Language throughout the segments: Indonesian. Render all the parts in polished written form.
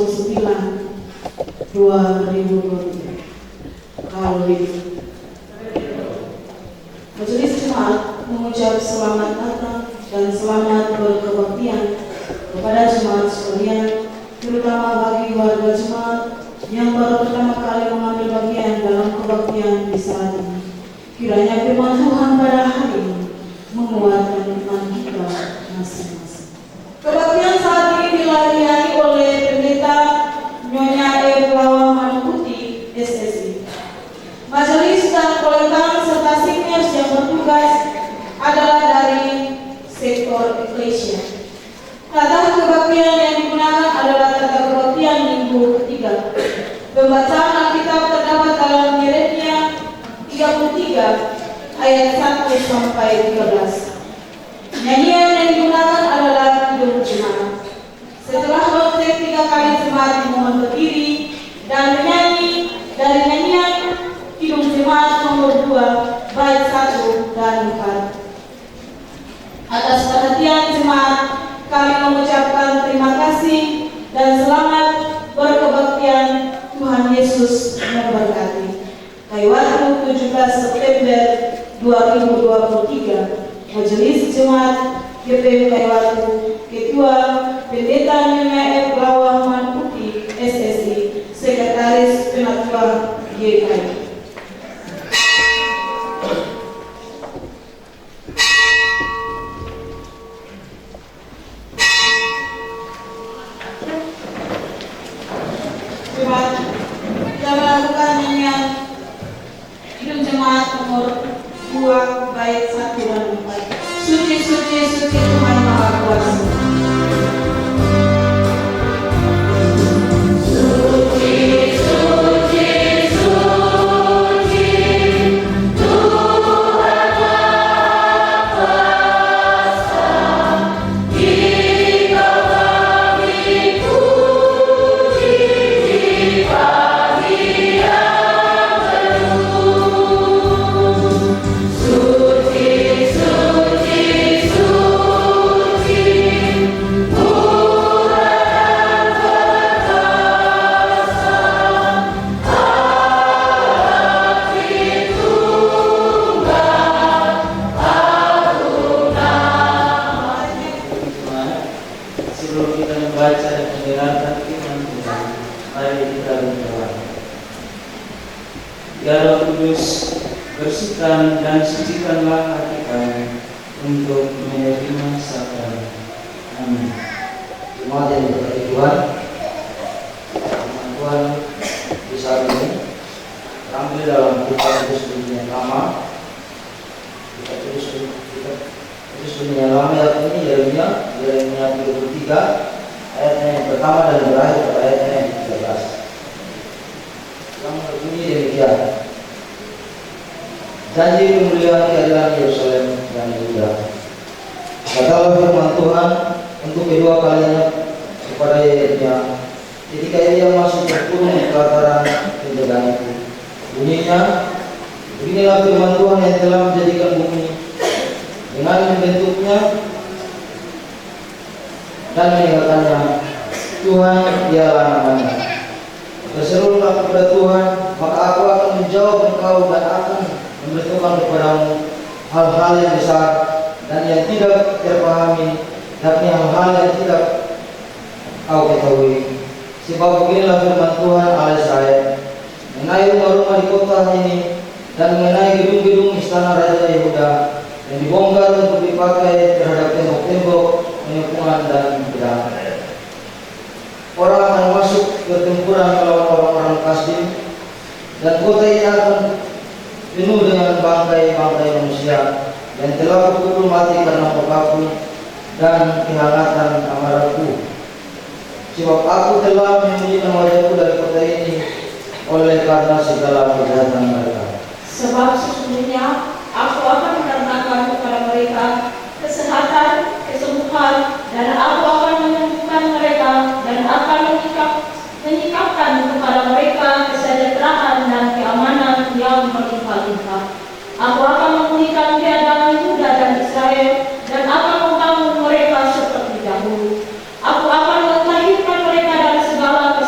09/2023. Haleluya. Majelis Jemaat mengucap selamat datang dan selamat berkebaktian kepada jemaat sekalian, terutama bagi warga jemaat yang baru pertama kali mengambil bagian dalam kebaktian di saat ini. Kiranya firman Tuhan pada hari ini menguatkan iman kita masing-masing. Kebaktian saat ini dilayani oleh Pendeta Nyonya Pelawa Manukuti, SSI. Majelis dan kolektan serta singers yang bertugas adalah dari sektor eklesia. Tata kebaktian yang digunakan adalah tata kebaktian minggu ketiga. Pembacaan Alkitab terdapat dalam Yeremia 33 ayat 1 sampai 13. Nyanyian yang digunakan adalah Kidung Jemaat. Setelah khotbah 3 kali jemaat dimohon berdiri dan menyanyi dari nyanyian Kidung Jemaat nomor 2 bait 1 dan 4. Atas perhatian jemaat, kami mengucapkan terima kasih dan selamat berkebaktian. Tuhan Yesus memberkati. Kaiwatu 17 September 2023. Majelis Jemaat GPM Kaiwatu, Ketua Pendeta Nyonya Pelawa Manukuti, SSI, Sekretaris Penatua GKI. Kita melakukan nyanyian Kidung Jemaat nomor 2 bait 1 dan 4. Suci, suci, suci Tuhan Maha Kuasa. Ya Roh Kudus, bersihkan dan sucikanlah hati kami untuk menerima sabda. Amin. Jemaat yang diberkati Tuhan, firman Tuhan di saat ini terambil dalam kitab tulis dunia lama. Kita tulis dunia lama yakni Yeremia 33 ayatnya yang pertama dan berakhir pada ayatnya yang 13. Yang berbunyi demikian: janji kemuliaan keadilan Yerusalem dan Yehuda. Katalah firman Tuhan untuk kedua kalinya kepada Yeremia ketika ia masuk berkurung di pelataran penjagaan itu. Bunyinya, beginilah firman Tuhan yang telah menjadikan bumi dengan membentuknya dan meninggalkannya. Tuhan dialah namanya. Berserulah kepada Tuhan, maka aku akan menjawab engkau dan akan memberitahukan kepadamu hal-hal yang besar dan yang tidak terpahami, yakni hal-hal yang tidak kau ketahui. Sebab beginilah firman Tuhan Allah saya mengenai rumah-rumah di kota ini dan mengenai gedung-gedung istana Raja Yehuda yang dibongkar untuk dipakai terhadap tembok-tembok, penyepungan dan pedang. Orang akan masuk pertempuran melawan orang-orang Kasdim, dan kota ini akan penuh dengan bangkai-bangkai manusia yang telah kupukul mati karena mukaku dan kehangatan amarahku. Sebab aku telah menyembunyikan wajahku dari kota ini oleh karena segala kejahatan mereka. Sebab sesungguhnya aku akan mendatangkan kepada mereka kesehatan, kesembuhan, dan aku akan menyembuhkan mereka dan akan menyikapkan kepada mereka kesejahteraan dan keamanan yang berlimpah-limpah. Aku akan memulihkan keadaan Yehuda dan Israel dan akan membangun mereka seperti dahulu. Aku akan melahirkan mereka dari segala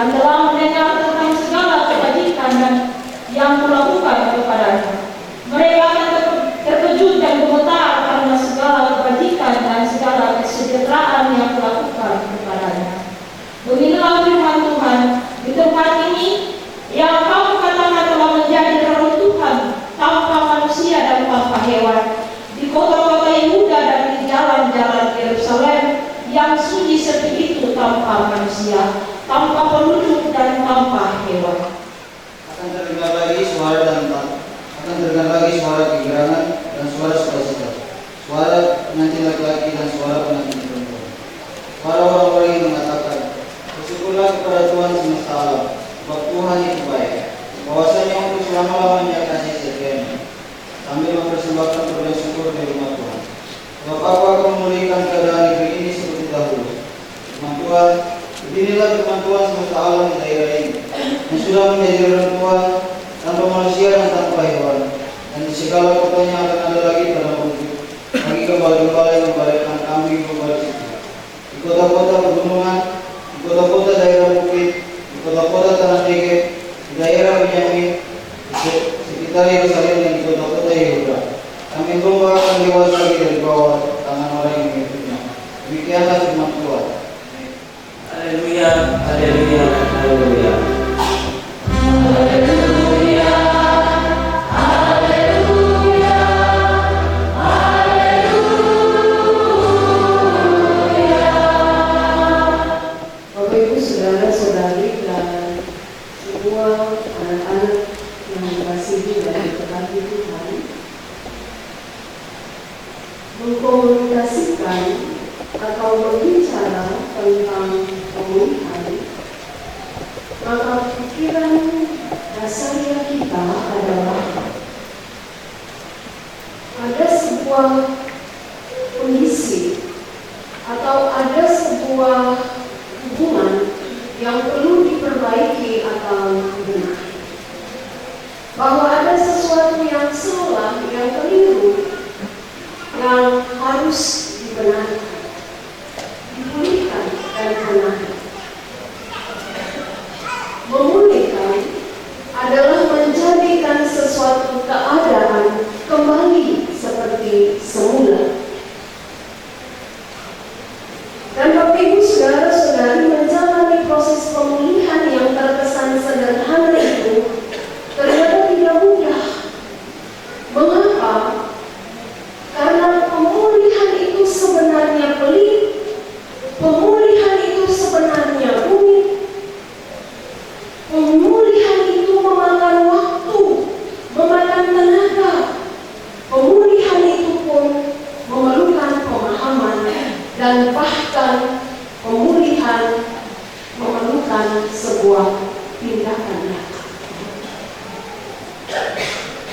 dan telah mendengar tentang segala kebajikan dan yang kulakukan kepadanya. Mereka akan terkejut dan gemetar karena segala kebajikan dan segala kesejahteraan yang kulakukan kepadanya. Beginilah firman Tuhan, di tempat ini yang kamu katakan telah menjadi reruntuhan tanpa manusia dan tanpa hewan, di kota-kota Yehuda dan di jalan-jalan Yerusalem yang sunyi seperti itu tanpa manusia, tanpa penduduk dan tanpa hewan. Akan terdengar lagi suara kegirangan dan suara sukacita, suara pengantin laki-laki dan suara pengantin perempuan. Para orang-orang yang mengatakan, bersyukurlah kepada Tuhan semesta alam, sebab Tuhan itu baik, bahwasanya untuk selama-lamanya kasih setianya, sambil mempersembahkan pujian syukur di rumah Tuhan. Sebab aku akan memulihkan keadaan negeri ini seperti dahulu. Firman Tuhan, beginilah firman Tuhan semesta alam di daerah ini, yang sudah menjadi reruntuhan tanpa manusia dan tanpa hewan, dan di segala kotanya akan ada lagi tanah penduduk, bagi gembala-gembala yang membalikkan kambing membalik itu. Di kota-kota pegunungan, di kota-kota daerah bukit, di kota-kota tanah Negeb, di daerah Benyamin, di sekitar Yerusalem dan di kota-kota Yehuda, kambing domba akan lewat lagi dari bawah tangan orang yang mengikutnya. Demikianlah firman Tuhan. Haleluya, haleluya, haleluya. Bapak Ibu, saudara-saudari dan semua anak-anak yang dikasihi dan diberkati Tuhan, mengkomunikasikan atau berbicara tentang pemulihan, maka pikiran dasarnya kita adalah ada sebuah kondisi atau ada sebuah hubungan yang perlu diperbaiki atau dibenahi, bahwa ada sesuatu yang salah, yang keliru, yang harus dibenahi, dipulihkan dan dibenahi. Memulihkan adalah menjadikan sesuatu keadaan kembali seperti semula. Dan Bapak Ibu, saudara-saudari, menjalani proses pemulihan yang terkesan sederhana itu ternyata tidak mudah. Mengapa? Karena pemulihan itu sebenarnya pelik, pemulihan itu sebenarnya rumit, pemulihan itu memakan waktu, memakan tenaga, pemulihan itu pun memerlukan pemahaman, dan bahkan pemulihan memerlukan sebuah tindakan nyata.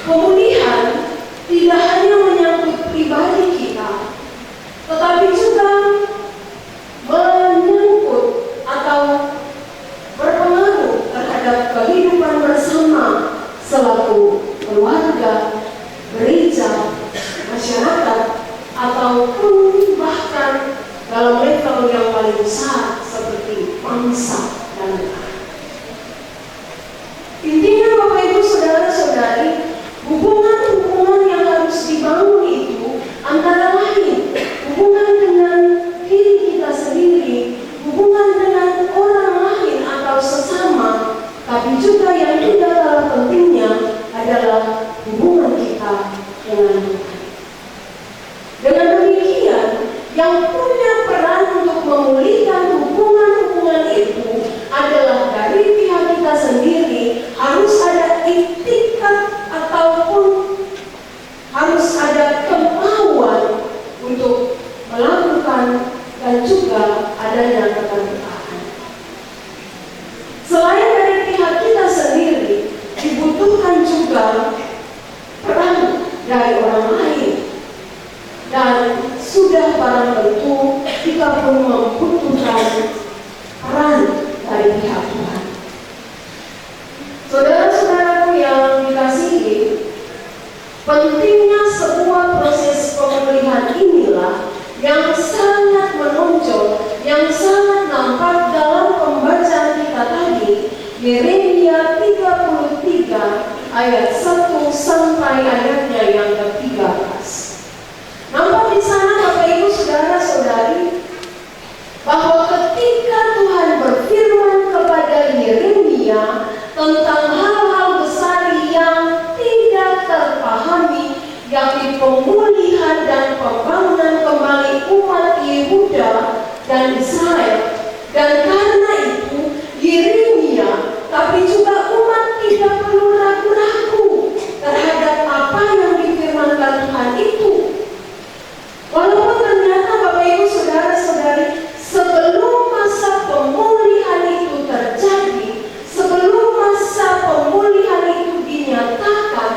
Pemulihan tidak hanya menyangkut pribadi kita, tetapi juga menyangkut atau berpengaruh terhadap kehidupan bersama selaku keluarga, gereja, masyarakat, ataupun bahkan dalam level yang paling besar seperti bangsa dan negara. Intinya Bapak Ibu, saudara-saudari, hubungan-hubungan yang harus dibangun itu antara lain hubungan dengan diri kita sendiri, hubungan dengan orang lain atau sesama, tapi juga yang tidak kalah pentingnya adalah hubungan kita dengan Tuhan. Dengan demikian, yang punya peran untuk memulihkan hubungan-hubungan itu adalah dari pihak kita sendiri. Harus ada itikat ataupun harus ada kemauan untuk melakukan dan juga adanya keterbukaan. Selain dari pihak kita sendiri, dibutuhkan juga peran dari orang lain. Dan sudah barang tentu kita pun membutuhkan peran dari pihak Tuhan. Saudara-saudaraku yang dikasihi, pentingnya sebuah proses pemulihan inilah yang sangat menonjol, yang sangat nampak dalam pembacaan kita tadi ayat 1 sampai ayatnya yang ke-13. Nampak di sana Bapak Ibu Saudara-saudari bahwa ketika Tuhan berfirman kepada Yeremia tentang hal-hal besar yang tidak terpahami, yakni pemulihan dan pembangunan kembali umat Yehuda dan Israel, dan karena itu Yeremia tapi juga umat tidak perlu ragu-ragu terhadap apa yang difirmankan Tuhan itu. Walaupun ternyata Bapak Ibu Saudara-saudari, sebelum masa pemulihan itu terjadi, sebelum masa pemulihan itu dinyatakan,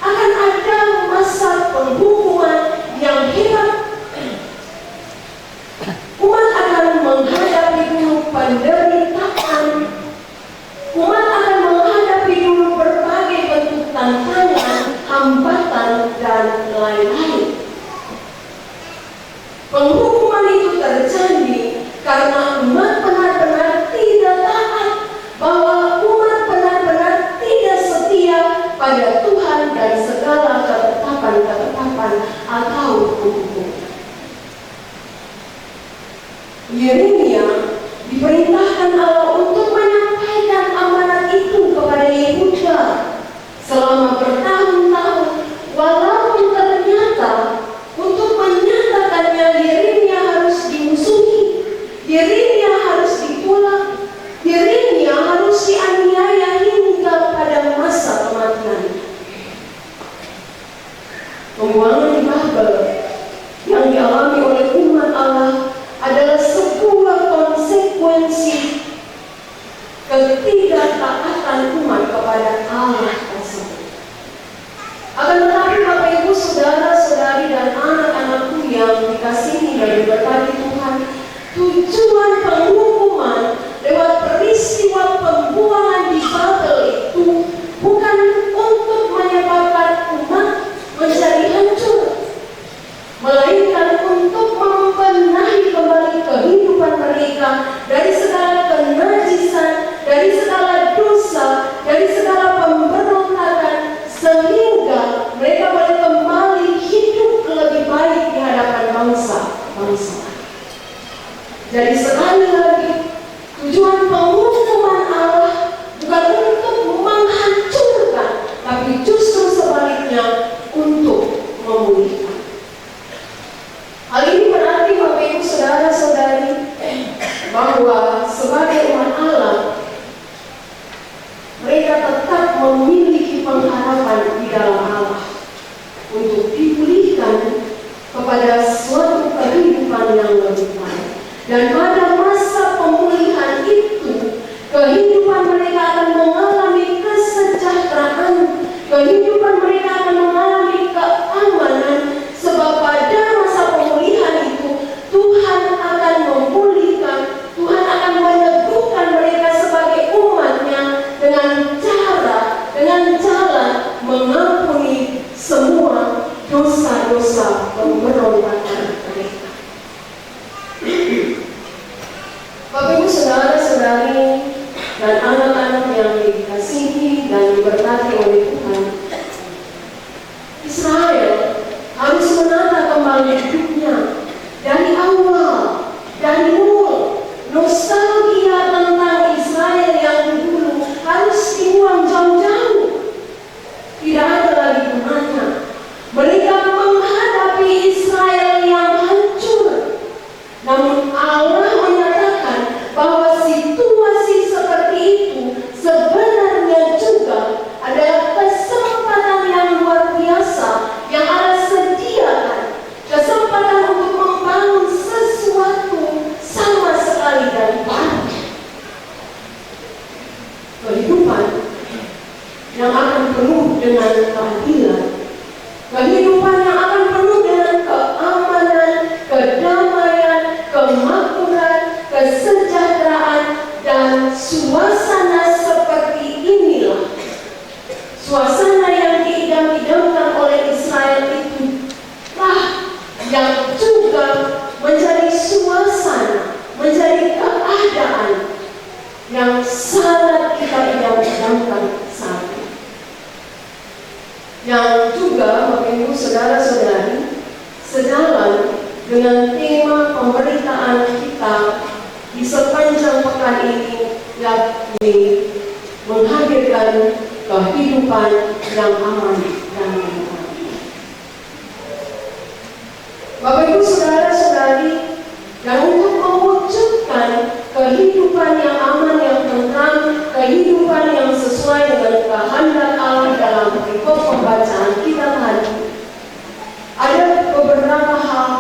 akan ada masa penghukuman yang hebat. Umat akan menghadapi dulu penderitaan, umat akan menghadapi dulu berbagai bentuk tantangan, hambatan, dan lain-lain. Penghukuman itu terjadi karena umat benar-benar tidak taat, bahwa umat benar-benar tidak setia pada Tuhan dan segala ketetapan-ketetapan atau hukum. Yeremia diperintahkan Allah untuk menyampaikan amanat itu kepada Yehuda selama bertahun-tahun, walaupun ternyata untuk menyatakannya Yeremia harus dimusuhi, Yeremia harus ditolak, Yeremia harus dianiaya hingga pada masa kematian. Pembuangan di Babel yang dialami oleh umat Allah adalah sebuah konsekuensi ketidaktaatan umat kepada Allah tersebut. Akan tetapi Bapak Ibu Saudara-saudari dan anak-anakku yang dikasihi dan diberkati Tuhan, tujuan penghukuman lewat peristiwa pembuangan di Babel itu bukan untuk menyebabkan umat menjadi hancur, melainkan untuk membenahi kembali kehidupan mereka dari segala kenajisan, dari segala dosa, dari segala pemberontakan, sehingga mereka boleh kembali hidup lebih baik di hadapan bangsa-bangsa. Jadi sekali lagi, tujuan penghukuman Allah bukan untuk menghancurkan, tapi justru sebaliknya untuk memulihkan. Hal ini berarti Bapak Ibu Saudara-saudari bahwa sebagai umat Allah, mereka tetap memiliki pengharapan di dalam Allah untuk dipulihkan kepada suatu kehidupan yang lebih baik. Dan pada dengan tema pemberitaan kita di sepanjang pekan ini, yakni menghadirkan kehidupan yang aman dan tenang. Bapak Ibu Saudara-saudari, dan untuk mewujudkan kehidupan yang aman, yang tenang, kehidupan yang sesuai dengan kehendak Allah dalam perikop pembacaan kita tadi, ada beberapa hal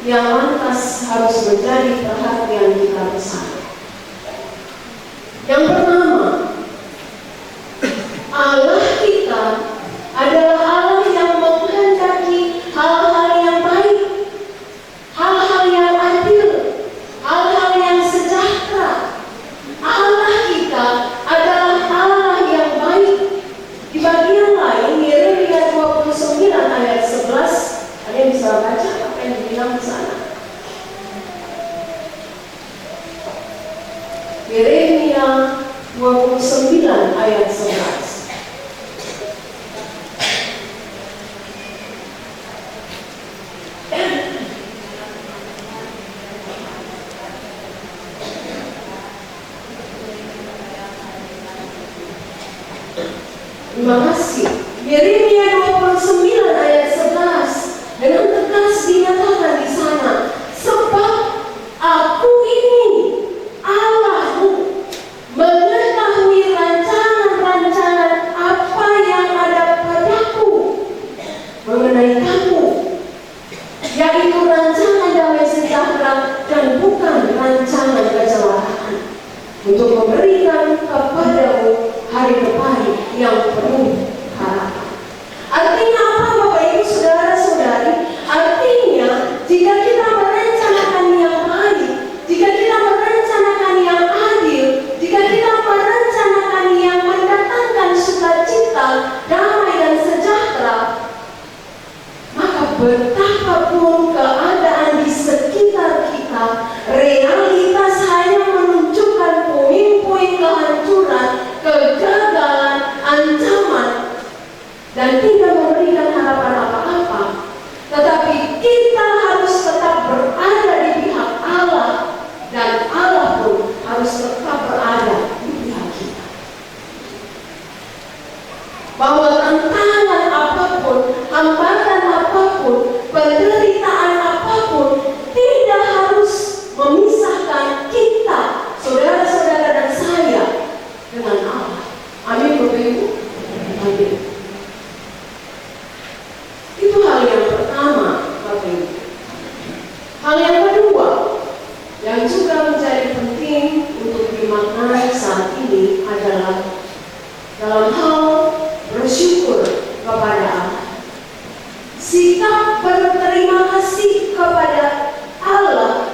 yang lantas harus menjadi perhatian kita bersama. Yang pertama, Allah kita adalah Allah yang menghendaki hal-hal yang baik, hal-hal yang adil, hal-hal yang sejahtera. Allah kita adalah Allah yang baik. Di bagian lain, Yeremia 29 ayat 11, ada yang bisa baca apa yang dibilang di sana? Yeremia 29 ayat 11. Terima kasih. Yeremia 29 ayat 11 dengan tegas dinyatakan di sana, sebab aku ini Allahmu, mengetahui rancangan-rancangan apa yang ada padaku mengenai kamu, yaitu rancangan damai sejahtera dan bukan rancangan kecelakaan, untuk memberikan kepadamu hari depan yang penuh harapan. Artinya apa, Bapak Ibu Saudara-saudari? Artinya jika kita merencanakan yang baik, jika kita merencanakan yang adil, jika kita merencanakan yang mendatangkan sukacita, damai dan sejahtera, maka betapapun keadaan di sekitar kita, realitas hanya menunjukkan puing-puing kehancuran, kegagalan, ancaman, dan tidak memberikan harapan apa-apa. Tetapi kita harus tetap berada di pihak Allah, dan Allah pun harus tetap berada di pihak kita. Bahwa tantangan apapun, hambatan apapun, penderitaan apapun tidak harus memisahkan kita, saudara-saudara dan saya, dengan Allah. Amin, Bapak Ibu. Amin. Itu hal yang pertama, Bapak Ibu. Hal yang kedua, yang juga menjadi penting untuk dimaknai saat ini adalah dalam hal bersyukur kepada Allah. Sikap berterima kasih kepada Allah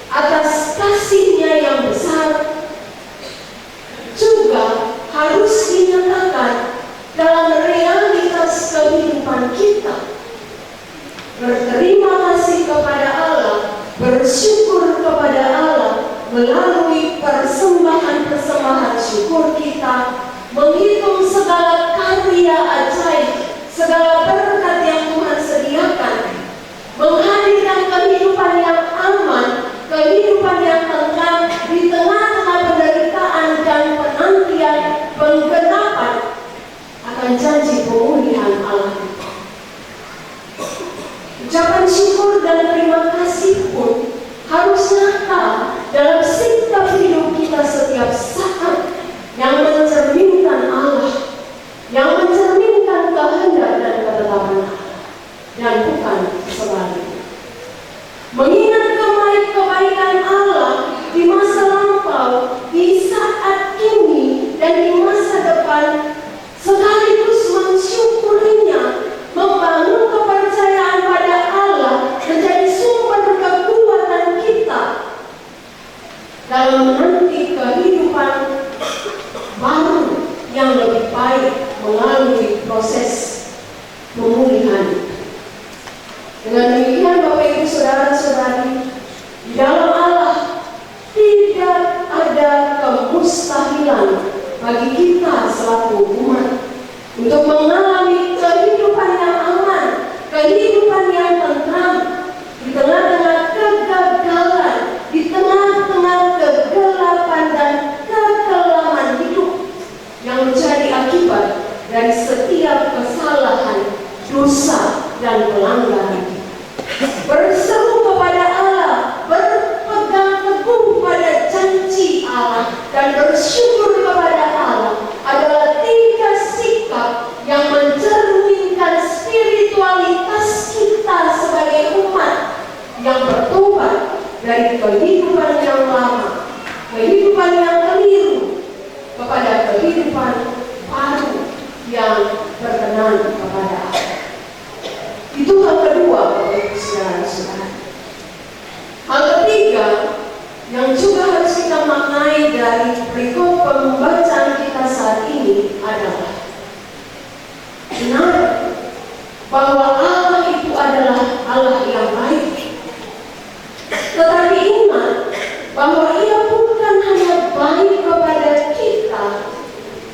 atas kasih-Nya yang besar juga harus dinyatakan dalam realitas kehidupan kita. Berterima kasih kepada Allah, bersyukur kepada Allah melalui persembahan-persembahan syukur kita, menghitung segala karya ajaib, segala berkat yang Tuhan sediakan, menghadirkan kehidupan yang aman, kehidupan yang tenang di tengah-tengah penderitaan dan penantian penggenapan akan janji pemulihan Allah. Ucapan syukur dan terima kasih pun harus nyata dalam sikap hidup kita setiap saat, yang mencerminkan Allah, yang mencerminkan kehendak dan ketetapan Allah, dan bukan sebaliknya. Mengingat kebaikan Allah di masa lampau, di saat kini, dan di masa depan, sekaligus mensyukurinya, membangun kepercayaan pada Allah menjadi sumber kekuatan kita dalam menanti kehidupan baru yang lebih baik melalui proses pemulihan. Dengan demikian, Bapak Ibu Saudara-saudari, di dalam Allah tidak ada kemustahilan bagi kita selaku umat untuk mengalami kehidupan yang aman, kehidupan yang tentram, yang bertobat dari kehidupan yang lama, kehidupan yang keliru, kepada kehidupan baru yang berkenan kepada Allah. Itu hal kedua, saudara-saudara. Hal ketiga yang juga harus kita maknai dari berikut pembacaan kita saat ini adalah benar bahwa Allah itu adalah Allah yang baik. Tetapi ingat bahwa Ia bukan hanya baik kepada kita,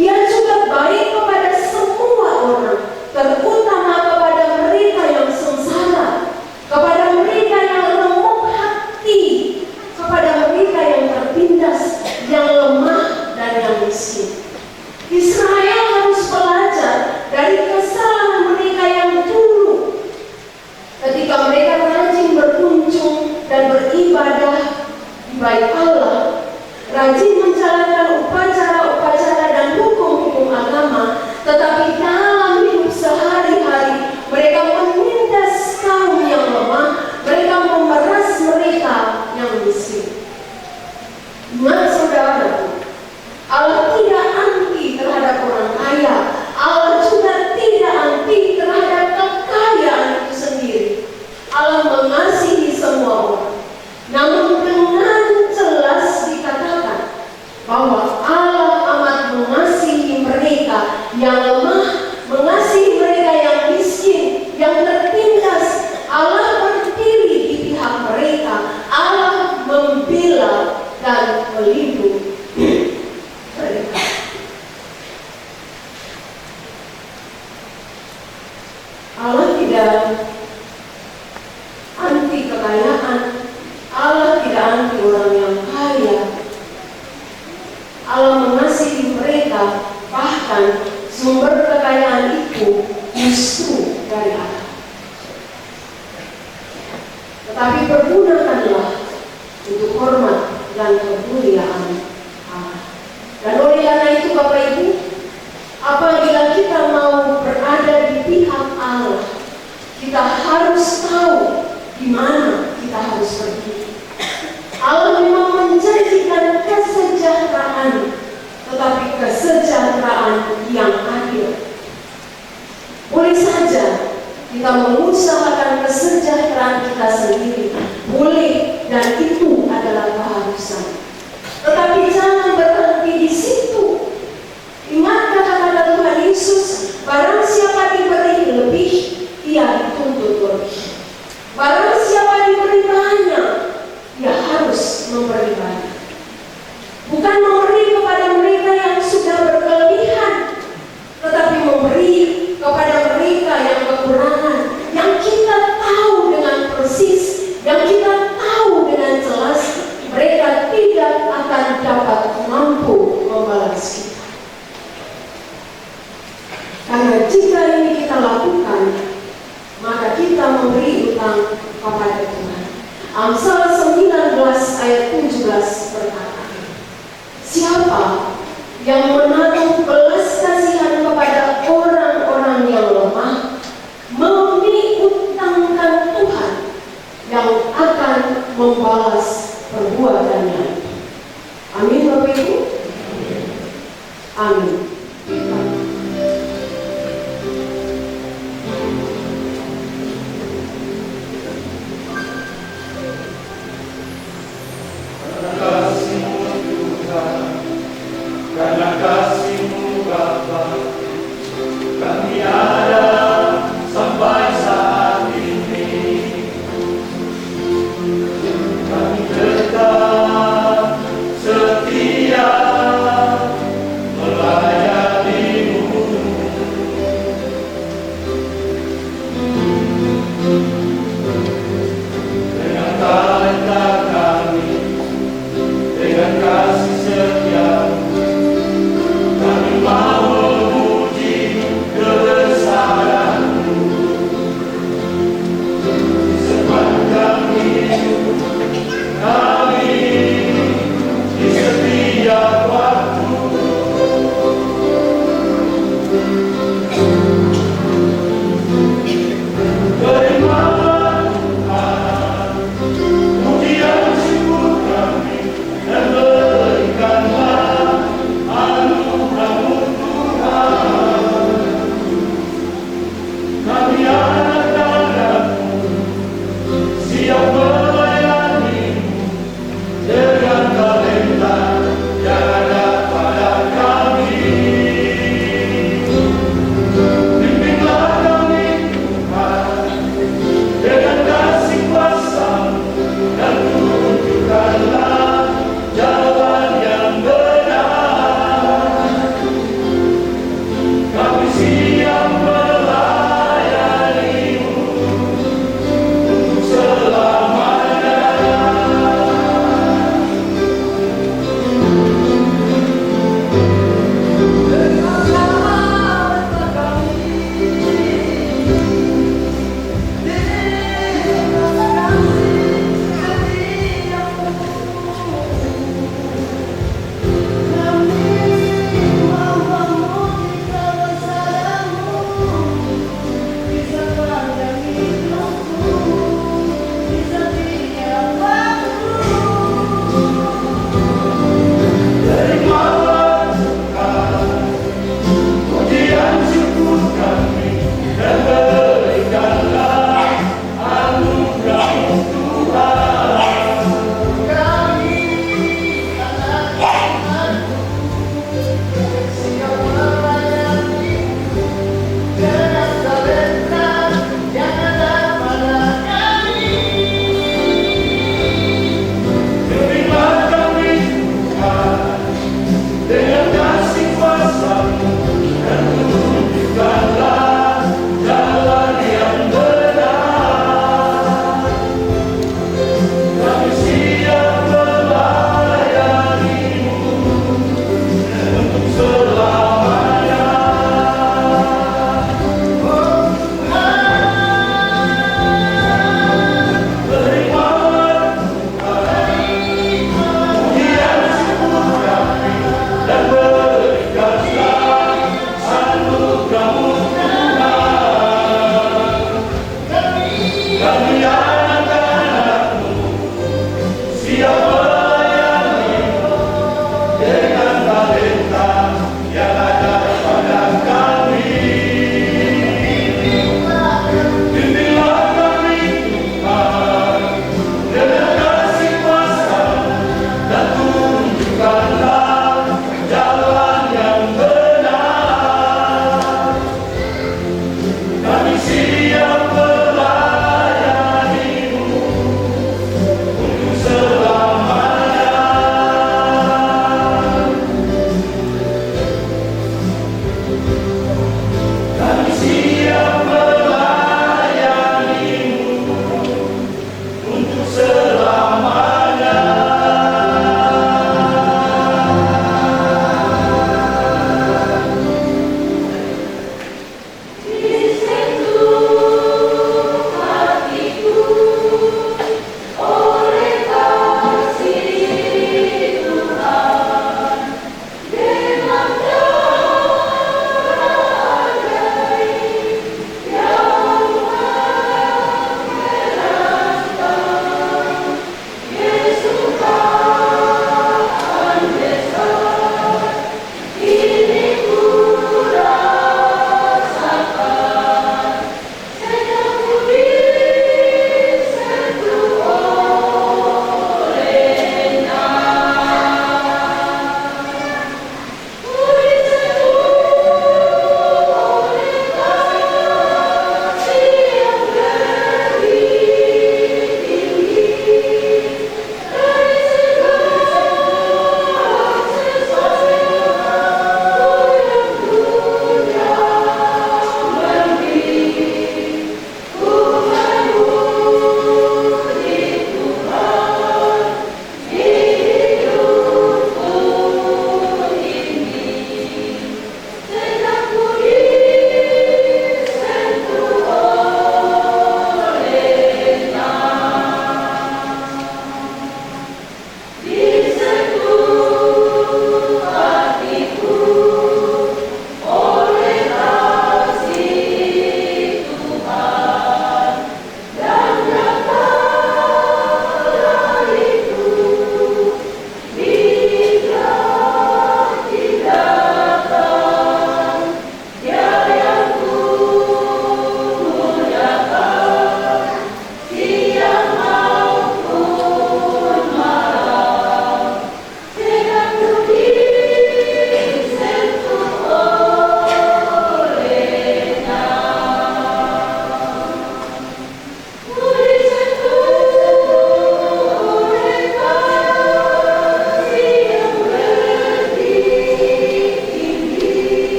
Ia juga baik kepada semua orang, terutama kepada mereka yang sengsara, kepada mereka yang lemah hati, kepada mereka yang tertindas, yang lemah dan yang miskin. Israel harus belajar dari kesalahan mereka yang dulu, ketika mereka rajin berkunjung dan beribadah di bait Allah, rajin menjalankan upacara-upacara dan hukum-hukum agama, tetapi dalam hidup sehari-hari mereka menindas kaum yang lemah, mereka memeras mereka yang miskin. Ingat saudara, Allah tidak anti terhadap orang kaya, Allah juga tidak anti terhadap kekayaan itu sendiri. Allah mengasihi semua orang, namun dengan jelas dikatakan bahwa Allah amat mengasihi mereka yang lemah, mengasihi mereka yang miskin, yang tertindas. Allah berdiri di pihak mereka, Allah membela dan melindungi mereka. Allah tidak anti kekayaan, Allah tidak anti orang yang kaya. Allah mengasihi mereka, bahkan sumber kekayaan itu justru dari Allah. Tetapi pergunakanlah untuk hormat dan kemuliaan Allah. Dan oleh karena itu Bapak Ibu, apabila kita mau berada di pihak Allah, kita harus tahu di mana kita harus pergi. Allah memang menjanjikan kesejahteraan, tetapi kesejahteraan yang adil. Boleh saja kita mengusahakan kesejahteraan kita sendiri, boleh, dan itu adalah keharusan. Tetapi jangan berhenti di situ. Ingat kata-kata Tuhan Yesus, barang siapa diberi lebih, ia dituntut lebih. Barang siapa diberi banyak, ia harus memberi banyak. Bukan memberi kepada mereka yang sudah berkelebihan, tetapi memberi kepada mereka yang kekurangan, yang kita tahu dengan persis, yang kita tahu dengan jelas, mereka tidak akan dapat mampu membalas kita. Karena jika ini kita lakukan, maka kita memberi utang kepada Tuhan. Amsal 19 ayat 17 berkata, siapa yang menaruh belas kasihan kepada orang-orang yang lemah, mengutangkan Tuhan yang akan membalas perbuatannya. Amin Bapak Ibu. Amin. Karena kasih-Mu Bapa, kami ada sampai saat ini.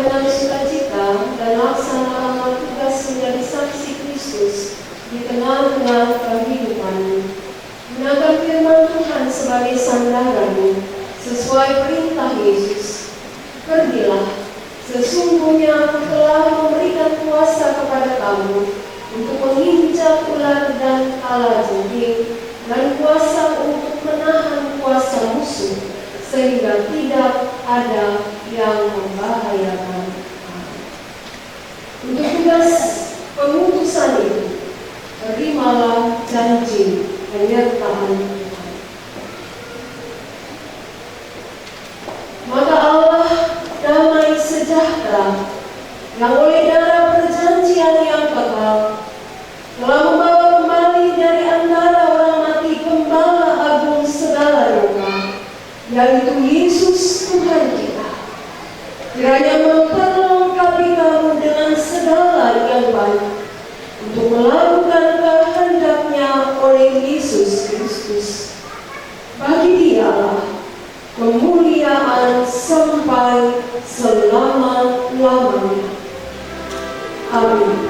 dengan sukacita dan laksanakanlah tugas menjadi saksi Kristus di tengah-tengah kehidupanmu. Gunakan firman Tuhan sebagai sandaranmu, sesuai perintah Yesus. Pergilah, sesungguhnya Aku telah memberikan kuasa kepada kamu untuk menginjak ular dan kalajengking, dan kuasa untuk menahan kuasa musuh, sehingga tidak ada yang membahayakan kamu. Untuk tugas pengutusan itu, terimalah janji penyertaan Tuhan. Maka Allah damai sejahtera yang oleh darah perjanjian yang kekal telah membawa kembali dari antara orang mati Gembala Agung segala rupa, yaitu Yesus Tuhan kita. Kiranya memperlengkapi kamu dengan segala yang baik untuk melakukan kehendaknya oleh Yesus Kristus. Bagi Dialah kemuliaan sampai selama-lamanya. Amin.